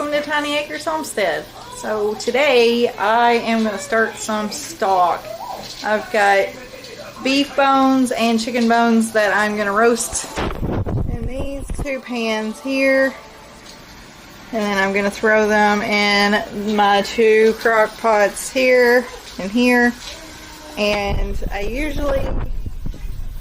welcome to Tiny Acres Homestead. So today I am going to start some stock. I've got beef bones and chicken bones that I'm going to roast in these two pans here. And then I'm going to throw them in my two crock pots here and here. And I usually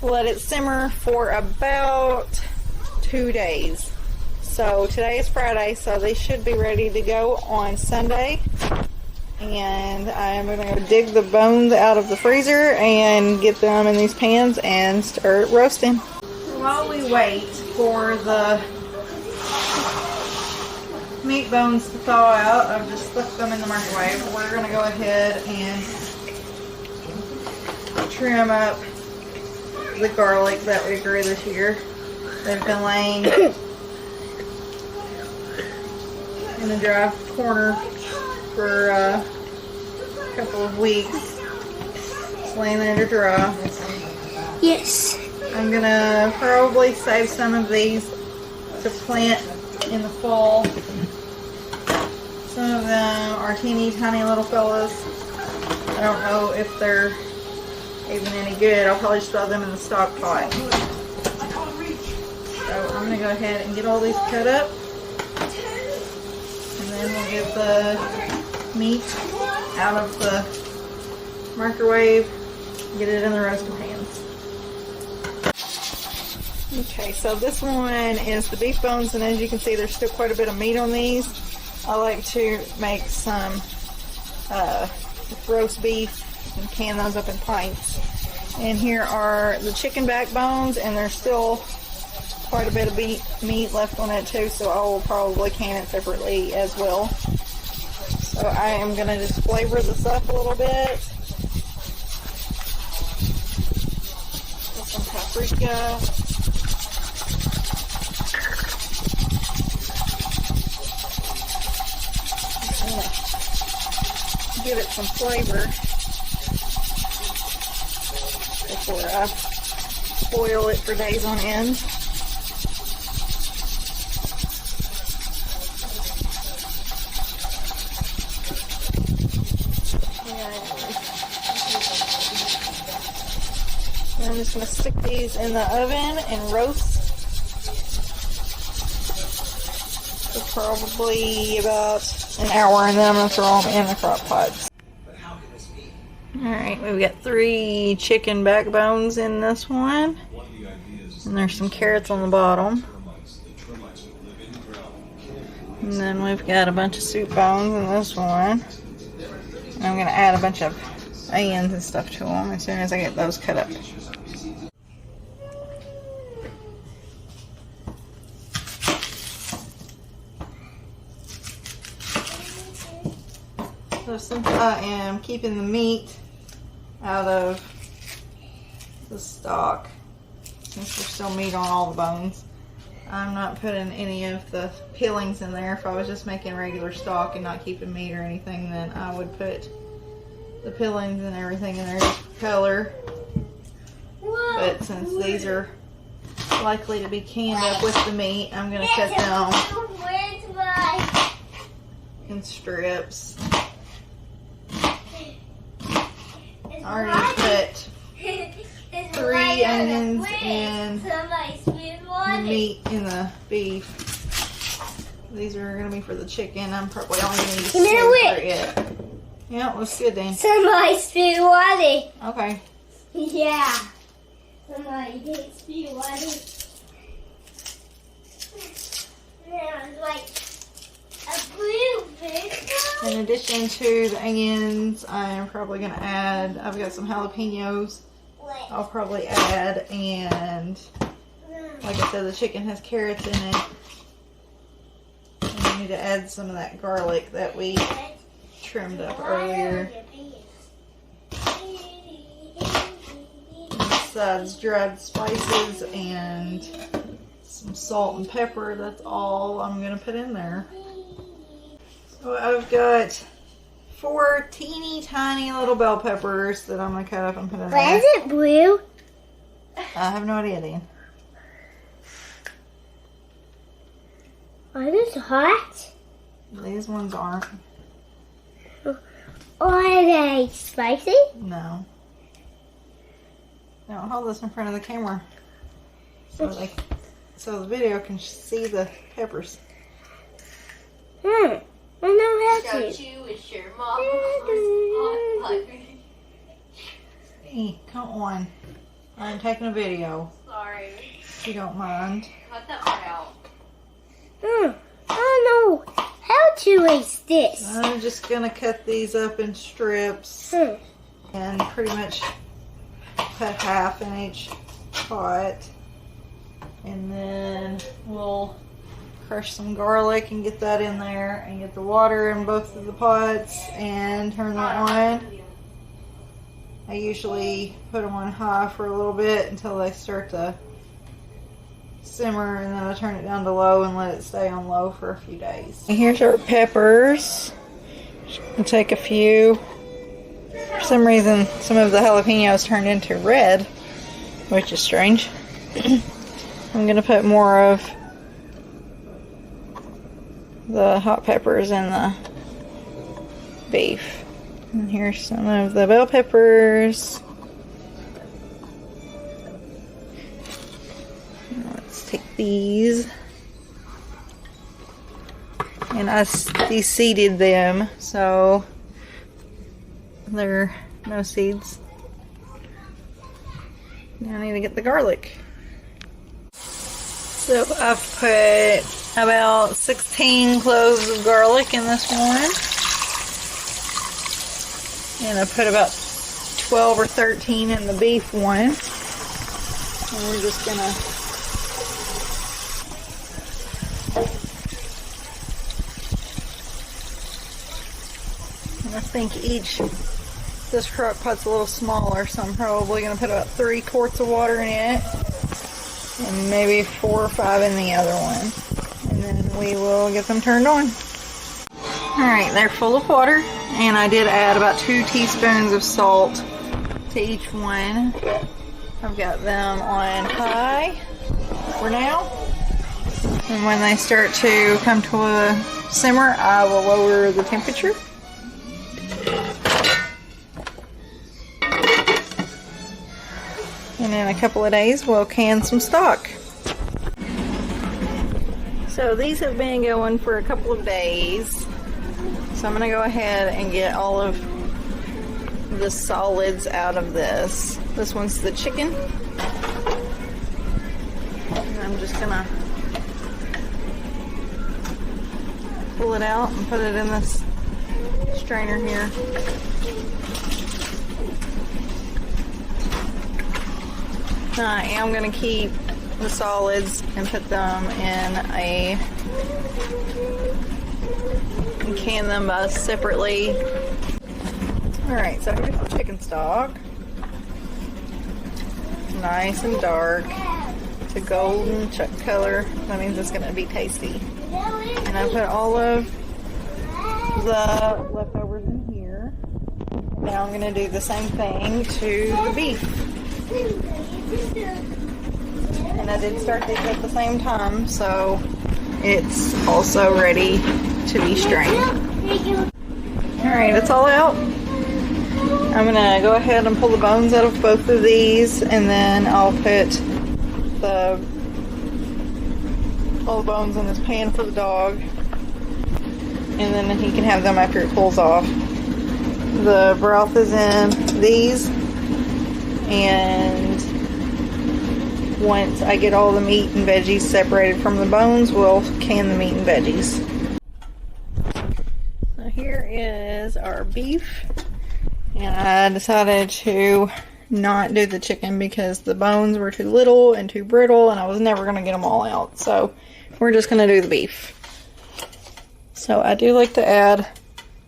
let it simmer for about 2 days. So today is Friday, so they should be ready to go on Sunday. And I'm going to go dig the bones out of the freezer and get them in these pans and start roasting. While we wait for the meat bones to thaw out, I've just slipped them in the microwave. We're going to go ahead and trim up the garlic that we grew this year. They've been laying in the dry corner for a couple of weeks. It's laying there to dry. Yes. I'm gonna probably save some of these to plant in the fall. Some of them are teeny tiny little fellas. I don't know if they're even any good. I'll probably just throw them in the stock pot. So I'm gonna go ahead and get all these cut up. And then we'll get the meat out of the microwave, get it in the roasting pans. Okay, so this one is the beef bones, and as you can see, there's still quite a bit of meat on these. I like to make some roast beef and can those up in pints. And here are the chicken backbones, and there's still quite a bit of meat left on it too, so I will probably can it separately as well. So I am going to just flavor this up a little bit with some paprika. Give it some flavor before I boil it for days on end. I'm just going to stick these in the oven and roast for probably about an hour, and then I'm going to throw them in the crock pots. Alright, we've got 3 chicken backbones in this one, and there's some carrots on the bottom. And then we've got a bunch of soup bones in this one. And I'm going to add a bunch of onions and stuff to them as soon as I get those cut up. So since I am keeping the meat out of the stock, since there's still meat on all the bones, I'm not putting any of the peelings in there. If I was just making regular stock and not keeping meat or anything, then I would put the peelings and everything in there just for color. But since these are likely to be canned up with the meat, I'm going to cut them in strips. I already put 3 onions and the meat in the beef. These are going to be for the chicken. I'm probably only going to use 2 for it. Yeah, it looks good, Dan. Somebody's spit water. Okay. Yeah. Somebody did spit water. Sounds like a blue fish. In addition to the onions, I'm probably going to add, I've got some jalapenos I'll probably add, and like I said, the chicken has carrots in it. And I need to add some of that garlic that we trimmed up earlier. Besides dried spices and some salt and pepper, that's all I'm going to put in there. So I've got 4 teeny tiny little bell peppers that I'm going to cut up and put in there. Why is it blue? I have no idea, Dan. Why is it hot? These ones aren't. Are they spicy? No. Now hold this in front of the camera so the video can see the peppers. I know how to. Don't you wish your mom was Hey, come on. I'm taking a video. Sorry. If you don't mind. Cut that part out. I don't know how to eat this. I'm just gonna cut these up in strips and pretty much cut half in each pot. And then we'll crush some garlic and get that in there and get the water in both of the pots and turn that on. I usually put them on high for a little bit until they start to simmer, and then I turn it down to low and let it stay on low for a few days. And here's our peppers. I'll take a few. For some reason, some of the jalapenos turned into red, which is strange. I'm going to put more of the hot peppers in the beef. And here's some of the bell peppers. Let's take these. And I de-seeded them, so there are no seeds. Now I need to get the garlic. So I've put about 16 cloves of garlic in this one. And I put about 12 or 13 in the beef one. And we're just gonna I think this crock pot's a little smaller, so I'm probably gonna put about 3 quarts of water in it. And maybe 4 or 5 in the other one. And then we will get them turned on. Alright, they're full of water. And I did add about 2 teaspoons of salt to each one. I've got them on high for now. And when they start to come to a simmer, I will lower the temperature. And in a couple of days, we'll can some stock. So these have been going for a couple of days. So I'm going to go ahead and get all of the solids out of this. This one's the chicken. And I'm just going to pull it out and put it in this strainer here. I am going to keep the solids and put them in and can them separately. Alright, so here's the chicken stock. Nice and dark. It's a golden color. That means it's going to be tasty. And I put all of the leftovers in here. Now I'm going to do the same thing to the beef. And I did start these at the same time, so it's also ready to be strained. Alright, it's all out. I'm going to go ahead and pull the bones out of both of these, and then I'll put all the bones in this pan for the dog, and then he can have them after it pulls off. The broth is in these, and once I get all the meat and veggies separated from the bones, we'll can the meat and veggies. So here is our beef, and I decided to not do the chicken because the bones were too little and too brittle, and I was never going to get them all out. So we're just going to do the beef. So I do like to add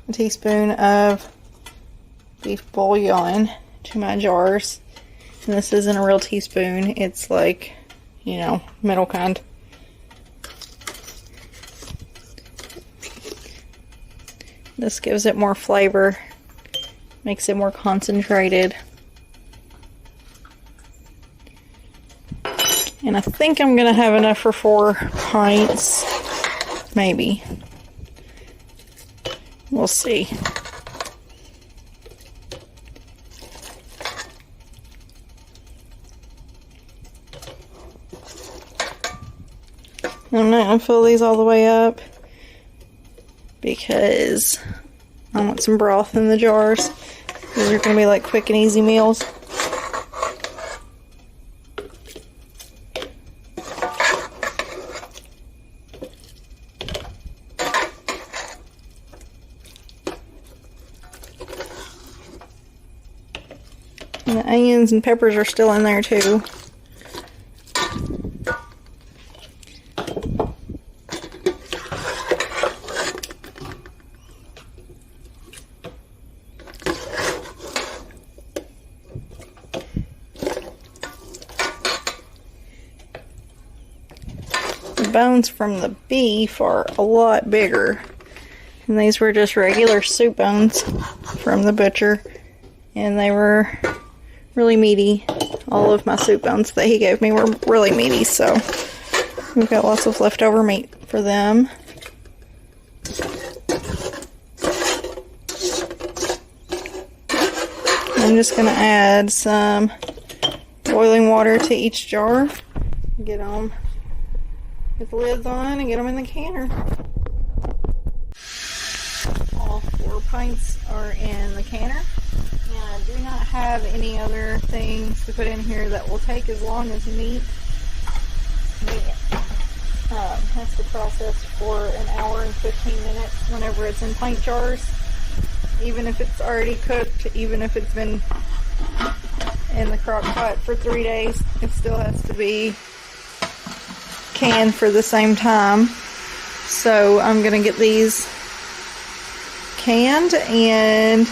a teaspoon of beef bouillon to my jars. And this isn't a real teaspoon. It's like, you know, middle kind. This gives it more flavor. Makes it more concentrated. And I think I'm going to have enough for 4 pints. Maybe. We'll see. I'm not going to fill these all the way up because I want some broth in the jars. These are going to be like quick and easy meals. And the onions and peppers are still in there too. The bones from the beef are a lot bigger. And these were just regular soup bones from the butcher. And they were really meaty. All of my soup bones that he gave me were really meaty, so we've got lots of leftover meat for them. I'm just going to add some boiling water to each jar. Get them with the lids on and get them in the canner. All 4 pints are in the canner. And I do not have any other things to put in here that will take as long as meat. Meat has to process for an hour and 15 minutes whenever it's in pint jars. Even if it's already cooked, even if it's been in the crock pot for 3 days, it still has to be canned for the same time. So I'm going to get these canned and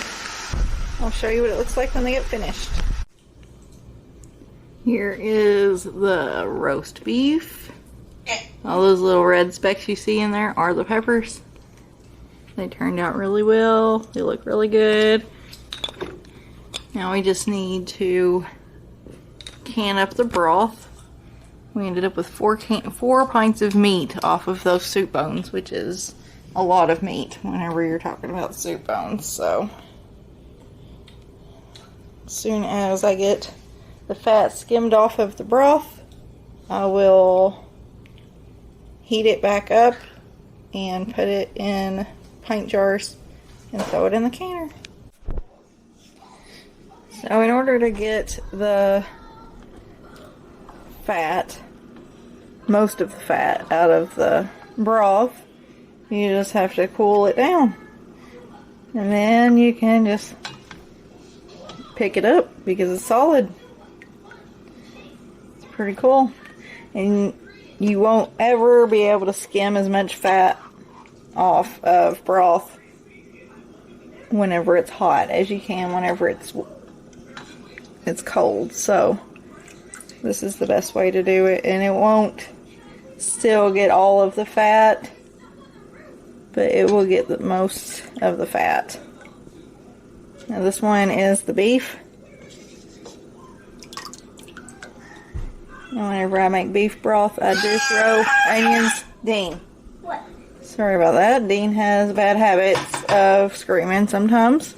I'll show you what it looks like when they get finished. Here is the roast beef. All those little red specks you see in there are the peppers. They turned out really well. They look really good. Now we just need to can up the broth. We ended up with 4 pints of meat off of those soup bones, which is a lot of meat whenever you're talking about soup bones. So as soon as I get the fat skimmed off of the broth, I will heat it back up and put it in pint jars and throw it in the canner. So in order to get the fat, most of the fat out of the broth, you just have to cool it down. And then you can just pick it up because it's solid. It's pretty cool. And you won't ever be able to skim as much fat off of broth whenever it's hot as you can whenever it's cold. So this is the best way to do it, and it won't still get all of the fat, but it will get the most of the fat. Now this one is the beef. And whenever I make beef broth, I do throw onions. Dean. What? Sorry about that. Dean has bad habits of screaming sometimes.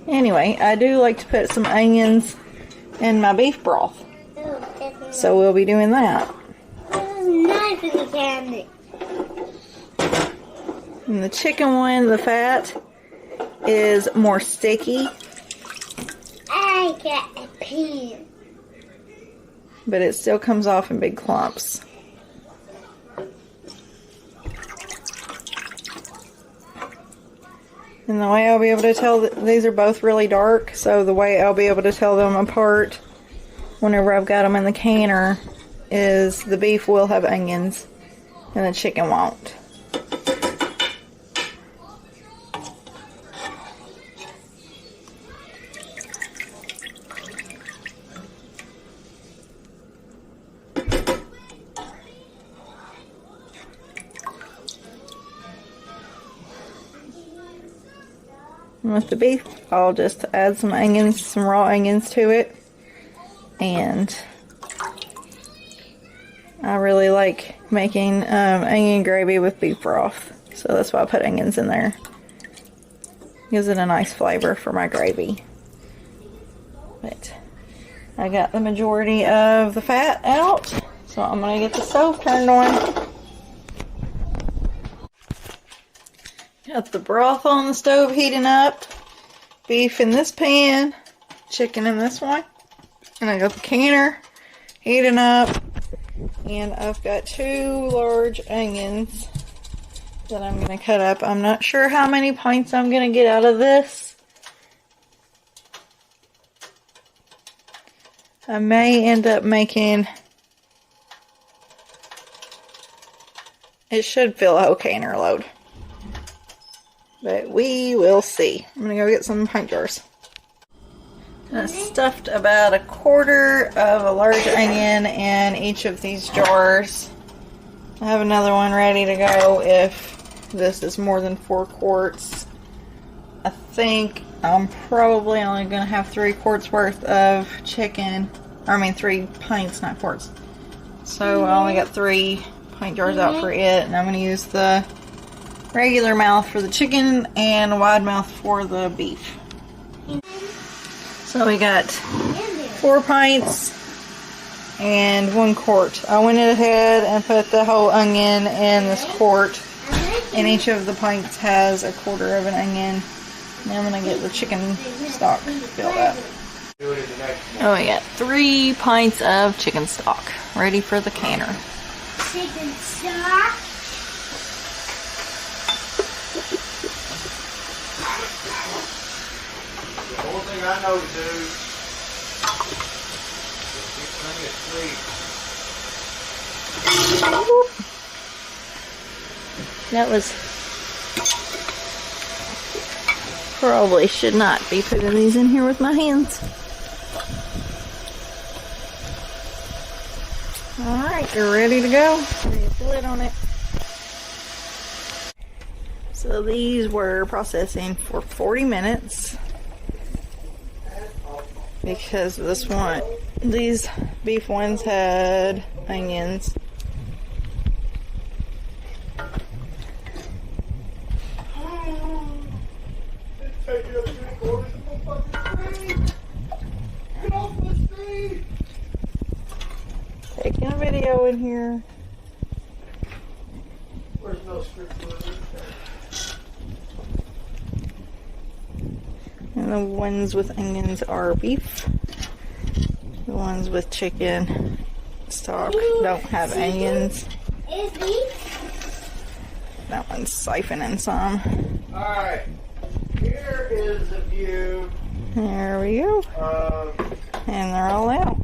Anyway, I do like to put some onions in my beef broth. So we'll be doing that. There's a knife in the cabinet. And the chicken one, the fat is more sticky. I got a pan. But it still comes off in big clumps. And the way I'll be able to tell that these are both really dark, so the way I'll be able to tell them apart whenever I've got them in the canner is the beef will have onions and the chicken won't. And with the beef, I'll just add some onions, some raw onions to it. And I really like making onion gravy with beef broth. So that's why I put onions in there. Gives it a nice flavor for my gravy. But I got the majority of the fat out, so I'm gonna get the stove turned on. Got the broth on the stove heating up. Beef in this pan, chicken in this one. And I got the canner heating up. And I've got 2 large onions that I'm going to cut up. I'm not sure how many pints I'm going to get out of this. I may end up making... It should fill a whole canner load. But we will see. I'm going to go get some pint jars. I stuffed about 1/4 of a large onion in each of these jars. I have another one ready to go if this is more than 4 quarts. I think I'm probably only going to have 3 quarts worth of chicken. I mean 3 pints, not quarts. So I only got 3 pint jars out for it, and I'm going to use the regular mouth for the chicken and wide mouth for the beef. So we got 4 pints and 1 quart. I went ahead and put the whole onion in this quart, and each of the pints has 1/4 of an onion. Now I'm going to get the chicken stock filled up. Oh, we got 3 pints of chicken stock ready for the canner. Chicken stock. The only thing I know to do is keep things sweet. That was... Probably should not be putting these in here with my hands. Alright, you're ready to go. Put the lid on it. So these were processing for 40 minutes. Because these beef ones had onions. Taking a video in here. Where's no script? And the ones with onions are beef. The ones with chicken stock don't have onions. That one's siphoning some. Alright, here is a view There we go. of And they're all out.